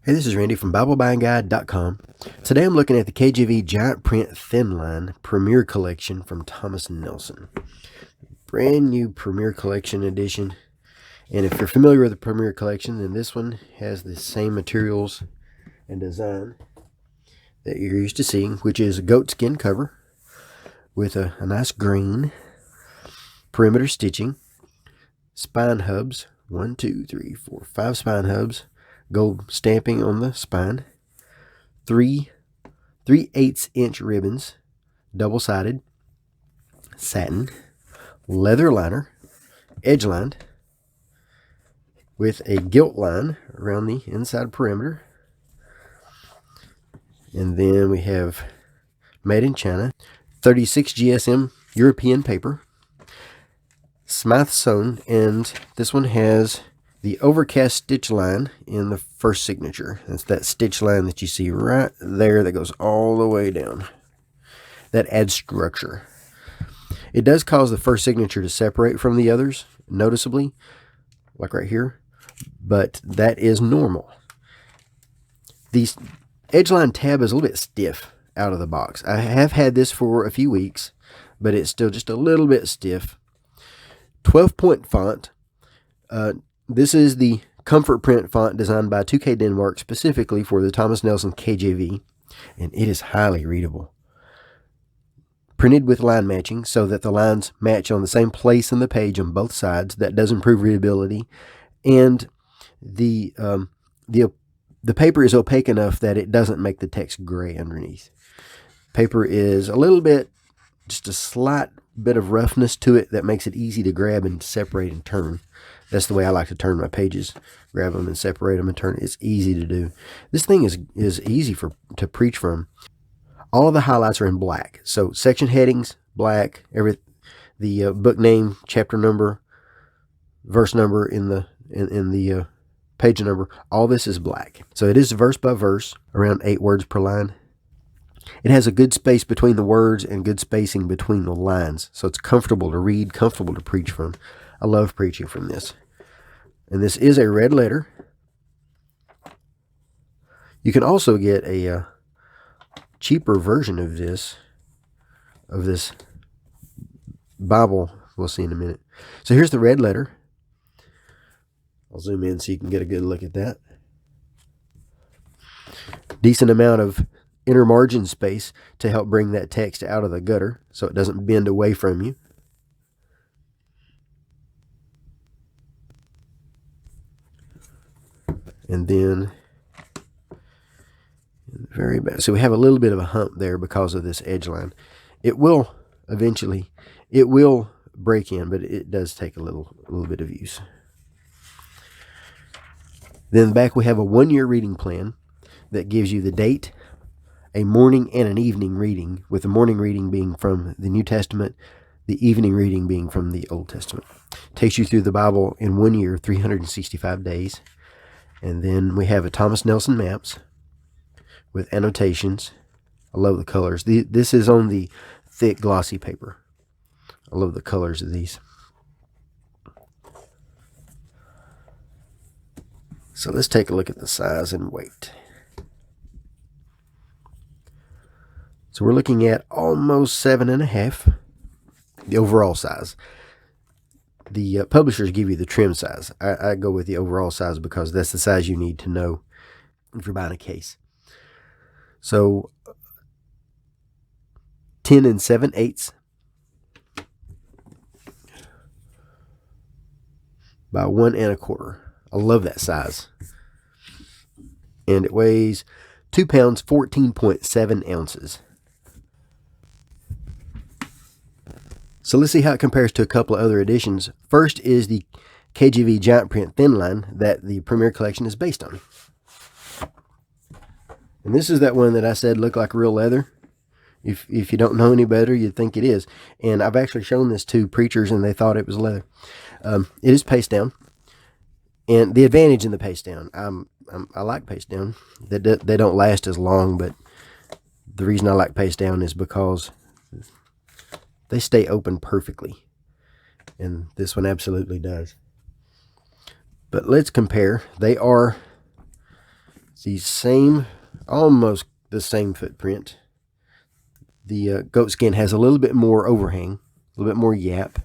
Hey, this is Randy from BibleBuyingGuide.com. Today I'm looking at the KJV Giant Print Thinline Premier Collection from Thomas Nelson. Brand new Premier Collection edition. And if you're familiar with the Premier Collection, then this one has the same materials and design that you're used to seeing, which is a goatskin cover with a nice green perimeter stitching, spine hubs, 1, 2, 3, 4, 5 spine hubs, gold stamping on the spine, 3/8" ribbons, double-sided, satin, leather liner, edge lined, with a gilt line around the inside perimeter. And then we have made in China, 36 GSM European paper, Smythe sewn, and this one has the overcast stitch line in the first signature. That's that stitch line that you see right there that goes all the way down. That adds structure. It does cause the first signature to separate from the others noticeably, like right here, but that is normal. The edgeline tab is a little bit stiff out of the box. I have had this for a few weeks, but it's still just a little bit stiff. 12-point font. This is the comfort print font designed by 2K Denmark specifically for the Thomas Nelson KJV, and it is highly readable. Printed with line matching so that the lines match on the same place in the page on both sides. That does improve readability, and the paper is opaque enough that it doesn't make the text gray underneath. Paper is a little bit, just a slight bit of roughness to it that makes it easy to grab and separate and turn. That's the way I like to turn my pages. Grab them and separate them and turn. It's easy to do. This thing is easy to preach from. All of the highlights are in black. So section headings, black. The book name, chapter number, verse number in the page number. All this is black. So it is verse by verse, around 8 words per line. It has a good space between the words and good spacing between the lines. So it's comfortable to read, comfortable to preach from. I love preaching from this. And this is a red letter. You can also get a cheaper version of this Bible. We'll see in a minute. So here's the red letter. I'll zoom in so you can get a good look at that. Decent amount of inner margin space to help bring that text out of the gutter so it doesn't bend away from you. And then very bad. So we have a little bit of a hump there because of this edge line. It will eventually, it will break in, but it does take a little bit of use. Then in the back we have a 1-year reading plan that gives you the date, a morning and an evening reading, with the morning reading being from the New Testament, the evening reading being from the Old Testament. Takes you through the Bible in 1 year, 365 days. And then we have a Thomas Nelson maps with annotations. I love the colors. This is on the thick glossy paper. I love the colors of these. So let's take a look at the size and weight. So we're looking at almost 7.5, the overall size. The publishers give you the trim size. I go with the overall size because that's the size you need to know if you're buying a case. So 10 7/8 by 1 1/4. I love that size. And it weighs 2 pounds, 14.7 ounces. So let's see how it compares to a couple of other editions. First is the KJV Giant Print Thinline that the Premier Collection is based on. And this is that one that I said looked like real leather. If you don't know any better, you'd think it is. And I've actually shown this to preachers and they thought it was leather. It is paste down. And the advantage in the paste down, I like paste down. They don't last as long, but the reason I like paste down is because they stay open perfectly. And this one absolutely does. But let's compare. They are The same, almost the same footprint. The goat skin has a little bit more overhang, a little bit more yap.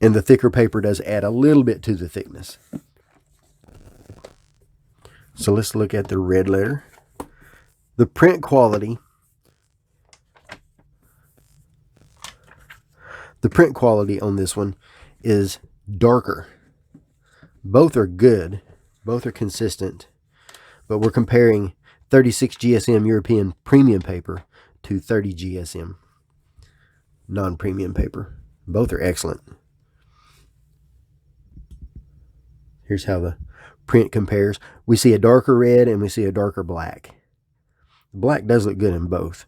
And the thicker paper does add a little bit to the thickness. So let's look at the red letter. The print quality. The print quality on this one is darker. Both are good. Both are consistent. But we're comparing 36 GSM European premium paper to 30 GSM non-premium paper. Both are excellent. Here's how the print compares. We see a darker red and we see a darker black. The black does look good in both.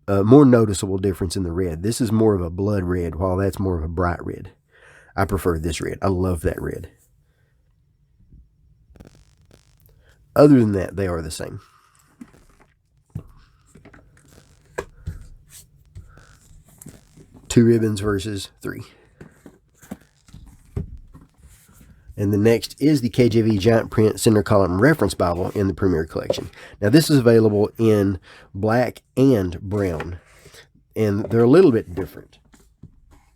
More noticeable difference in the red. This is more of a blood red, while that's more of a bright red. I prefer this red. I love that red. Other than that, they are the same. Two ribbons versus three. And the next is the KJV Giant Print Center Column Reference Bible in the Premier Collection. Now this is available in black and brown, and they're a little bit different.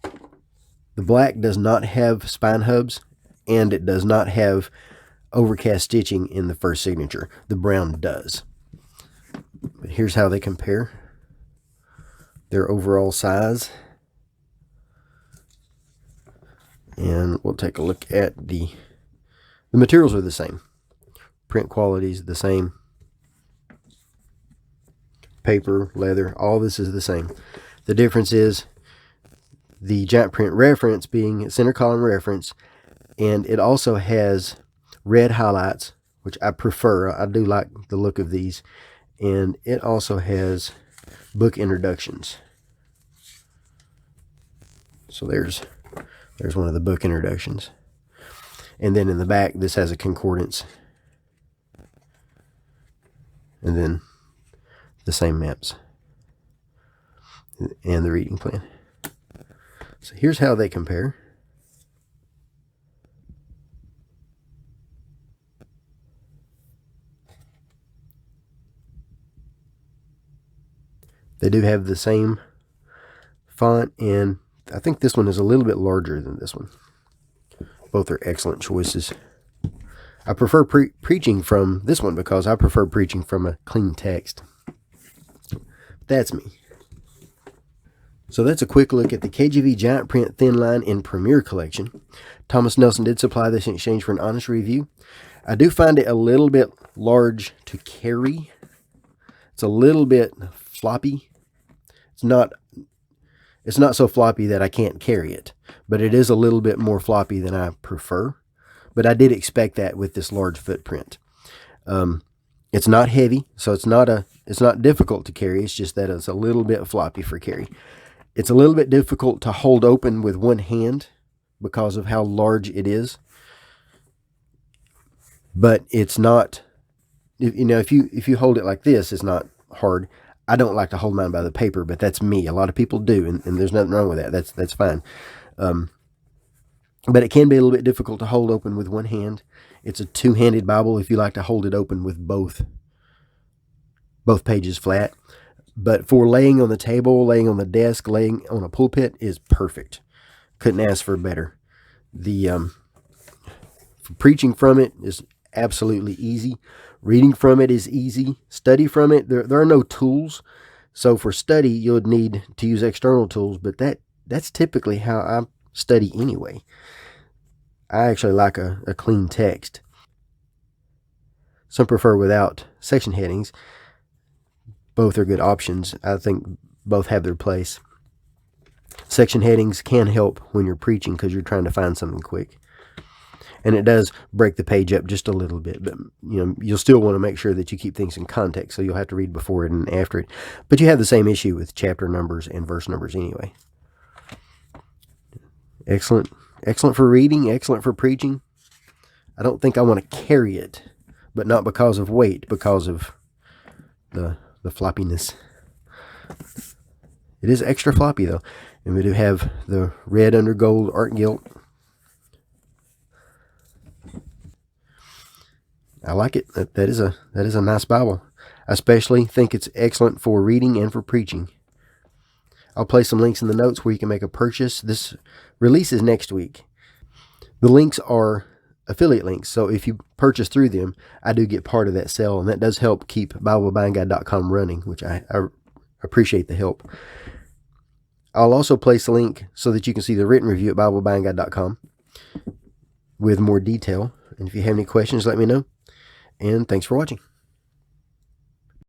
The black does not have spine hubs, and it does not have overcast stitching in the first signature. The brown does. But here's how they compare. Their overall size. And we'll take a look at the materials are the same. Print quality is the same. Paper, leather, all this is the same. The difference is the Giant Print reference being center column reference, and it also has red highlights, which I prefer. I do like the look of these. And it also has book introductions. So there's one of the book introductions. And then in the back, this has a concordance. And then the same maps. And the reading plan. So here's how they compare. They do have the same font, and I think this one is a little bit larger than this one. Both are excellent choices. I prefer preaching from this one because I prefer preaching from a clean text. That's me. So that's a quick look at the KJV Giant Print Thinline in Premier Collection. Thomas Nelson did supply this in exchange for an honest review. I do find it a little bit large to carry. It's a little bit floppy. It's not so floppy that I can't carry it, but it is a little bit more floppy than I prefer. But I did expect that with this large footprint. It's not heavy, so it's not difficult to carry. It's just that it's a little bit floppy for carry. It's a little bit difficult to hold open with one hand because of how large it is. But it's not, if you hold it like this, it's not hard. I don't like to hold mine by the paper, but that's me. A lot of people do, and there's nothing wrong with that. That's fine. But it can be a little bit difficult to hold open with one hand. It's a two-handed Bible if you like to hold it open with both pages flat. But for laying on the table, laying on the desk, laying on a pulpit is perfect. Couldn't ask for better. For preaching from it is absolutely easy. Reading from it is easy. Study from it, there are no tools. So for study, you would need to use external tools, but that's typically how I study anyway. I actually like a clean text. Some prefer without section headings. Both are good options. I think both have their place. Section headings can help when you're preaching because you're trying to find something quick. And it does break the page up just a little bit, but you'll still want to make sure that you keep things in context, so you'll have to read before it and after it. But you have the same issue with chapter numbers and verse numbers anyway. Excellent. Excellent for reading, excellent for preaching. I don't think I want to carry it, but not because of weight, because of the floppiness. It is extra floppy though. And we do have the red under gold art gilt. I like it. That is a nice Bible. I especially think it's excellent for reading and for preaching. I'll place some links in the notes where you can make a purchase. This release is next week. The links are affiliate links, so if you purchase through them, I do get part of that sale, and that does help keep BibleBuyingGuide.com running, which I appreciate the help. I'll also place a link so that you can see the written review at BibleBuyingGuide.com with more detail. And if you have any questions, let me know. And thanks for watching.